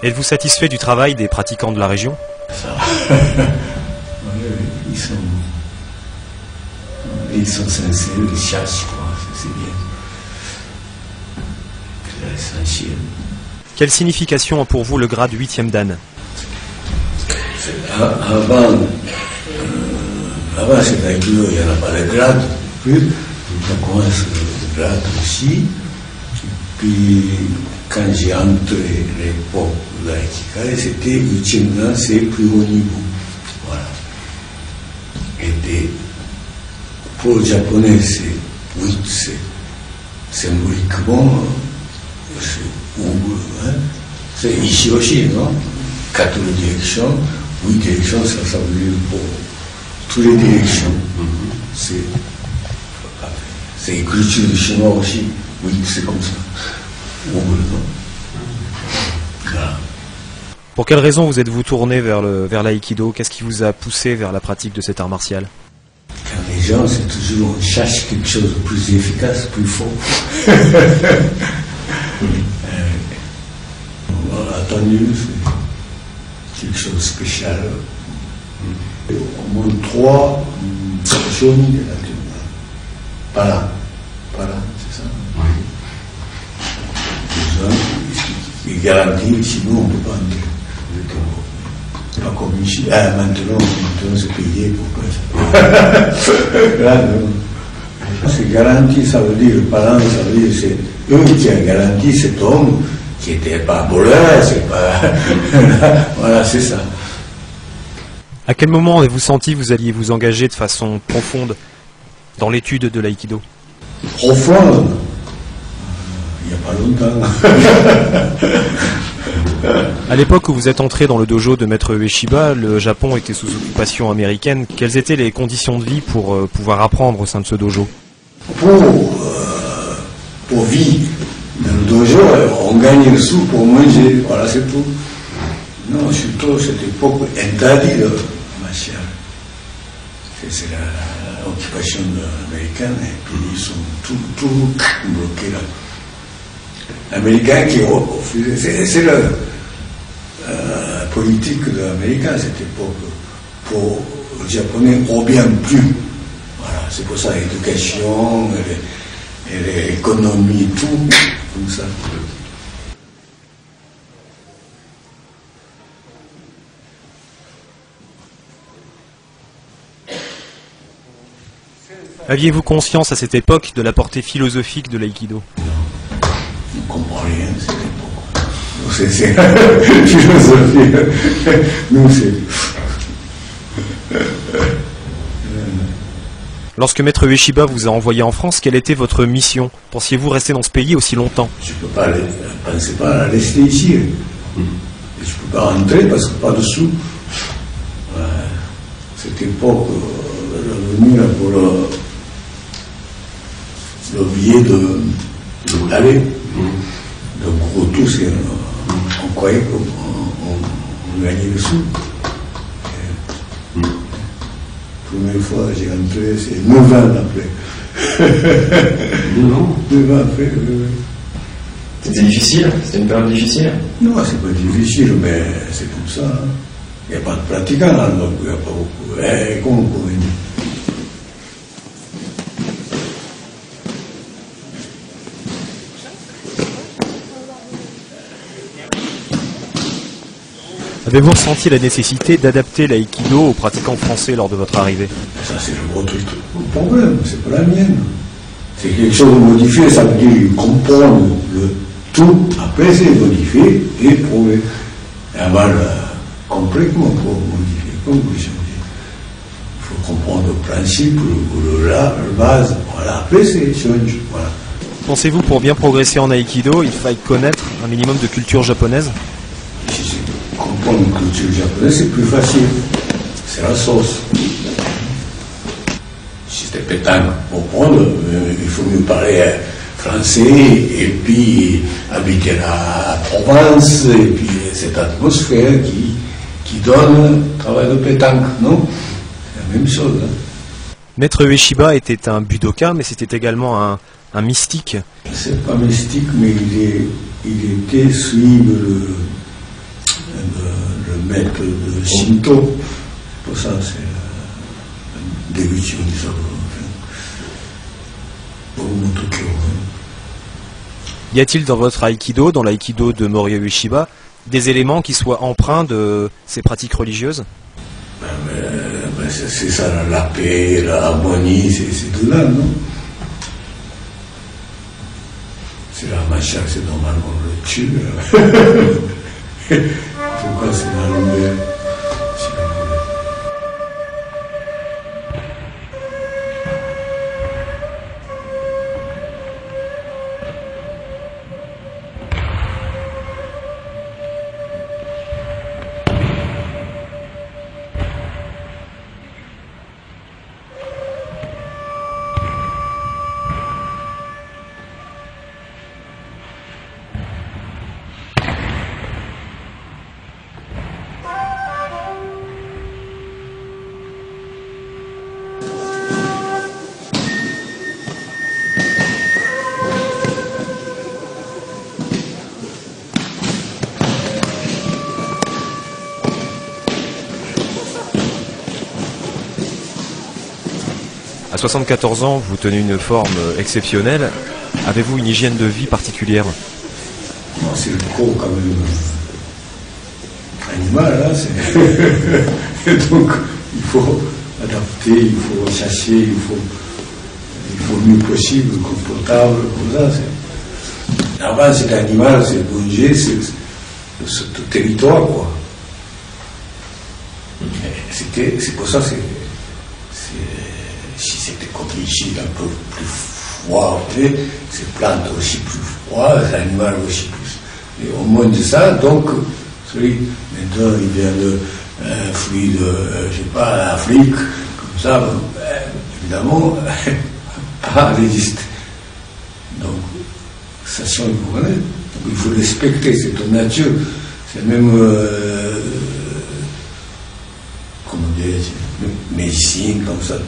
Êtes-vous satisfait du travail des pratiquants de la région? Ça. Ils sont sincères, ils cherchent, quoi. C'est bien. C'est essentiel. Quelle signification a pour vous le grade 8e dan? Avant c'est l'aïkido, il n'y en a pas de grade plus. On commence le grade aussi. Puis quand j'ai entré l'époque de l'aïkikai, c'était 8e dan, c'est plus haut niveau. Voilà. Et pour le japonais, c'est 8, c'est symboliquement, c'est ici aussi, non? 4 directions, 8 directions, ça veut dire pour toutes les directions. C'est écriture du chinois aussi, 8, c'est comme ça. Non? Voilà. Pour quelle raison vous êtes-vous tourné vers l'aïkido? Qu'est-ce qui vous a poussé vers la pratique de cet art martial? Quand les gens, c'est toujours, on cherche quelque chose de plus efficace, plus fort. On a attendu, c'est quelque chose de spécial. Au moins 3 jaunes, pas là, c'est ça? Oui. Il garantit, sinon on ne peut pas entrer. Pas comme ici. Maintenant c'est payé pour ça. Là, non. C'est garanti, ça veut dire, parent, ça veut dire, c'est eux qui ont garanti cet homme qui n'était pas voleur, c'est pas. Voilà, c'est ça. À quel moment avez-vous senti que vous alliez vous engager de façon profonde dans l'étude de l'aïkido? Profonde? Il n'y a pas longtemps. À l'époque où vous êtes entré dans le dojo de Maître Ueshiba, le Japon était sous occupation américaine. Quelles étaient les conditions de vie pour pouvoir apprendre au sein de ce dojo? Pour vivre dans le dojo, on gagne le sou pour manger, voilà, c'est tout. Non, surtout cette époque interdite de martial. C'est l'occupation américaine et puis ils sont tout bloqués là. L'Américain qui refusait, c'est la politique de l'Américain à cette époque. Pour le Japonais, on ne revient plus. Voilà, c'est pour ça l'éducation, et l'économie, tout, comme ça. Aviez-vous conscience à cette époque de la portée philosophique de l'aïkido? On ne comprend rien de cette époque. C'est la philosophie. Nous, c'est. Lorsque Maître Ueshiba vous a envoyé en France, quelle était votre mission? Pensiez-vous rester dans ce pays aussi longtemps? Je ne peux pas aller, pensez pas à rester ici. Je ne peux pas rentrer parce que pas de sous. Cette époque, revenu là pour le billet d'aller. Donc, gros tout, on croyait qu'on gagnait le sous. Première fois, j'ai rentré, c'est 9 ans après. 9 ans 9 ans après, C'était difficile? C'était une période difficile? Non, c'est pas difficile, mais c'est comme ça. Hein. Il n'y a pas de pratiquants là, donc il n'y a pas beaucoup. Comment on pourrait dire? Avez-vous ressenti la nécessité d'adapter l'aïkido aux pratiquants français lors de votre arrivée? Ça, c'est le gros truc. Le problème, c'est pas la mienne. C'est quelque chose de modifié, ça veut dire comprendre le tout, après c'est modifié et prouver. Et avoir complètement pour modifier, comme vous dites. Il faut comprendre le principe, la base, voilà. Après c'est change, voilà. Pensez-vous pour bien progresser en aïkido, il faille connaître un minimum de culture japonaise? Si c'est comprendre une culture japonaise, c'est plus facile. C'est la sauce. Si c'était pétanque, comprendre, il faut mieux parler français et puis habiter la Provence et puis cette atmosphère qui donne le travail de pétanque, non? C'est la même chose. Hein. Maître Ueshiba était un budoka, mais c'était également un mystique. C'est pas mystique, mais il était suivre maître de Shinto. Pour ça, c'est débution du savoir. Tokyo. Y a-t-il dans votre Aikido, dans l'Aikido de Morihei Ueshiba, des éléments qui soient empreints de ces pratiques religieuses? C'est ça, la paix, l'harmonie, c'est tout là, non? C'est la machin, c'est normalement le tue. Pourquoi c'est la longueur? À 74 ans, vous tenez une forme exceptionnelle. Avez-vous une hygiène de vie particulière? Non, c'est le corps quand même animal, hein, donc il faut adapter, il faut chasser, il faut le mieux possible, confortable, comme ça. Avant, cet animal, c'est bouger, c'est ce territoire, quoi. C'est pour ça, si c'était comme ici, un peu plus froid, c'est plantes aussi plus froid, les animaux aussi plus. Et au moins de ça, donc, maintenant il vient d'un fluide, je sais pas, l'Afrique, comme ça, évidemment, pas résister. Donc, ça change beaucoup. Donc il faut respecter cette nature. C'est même, comment dire, médecine, comme ça.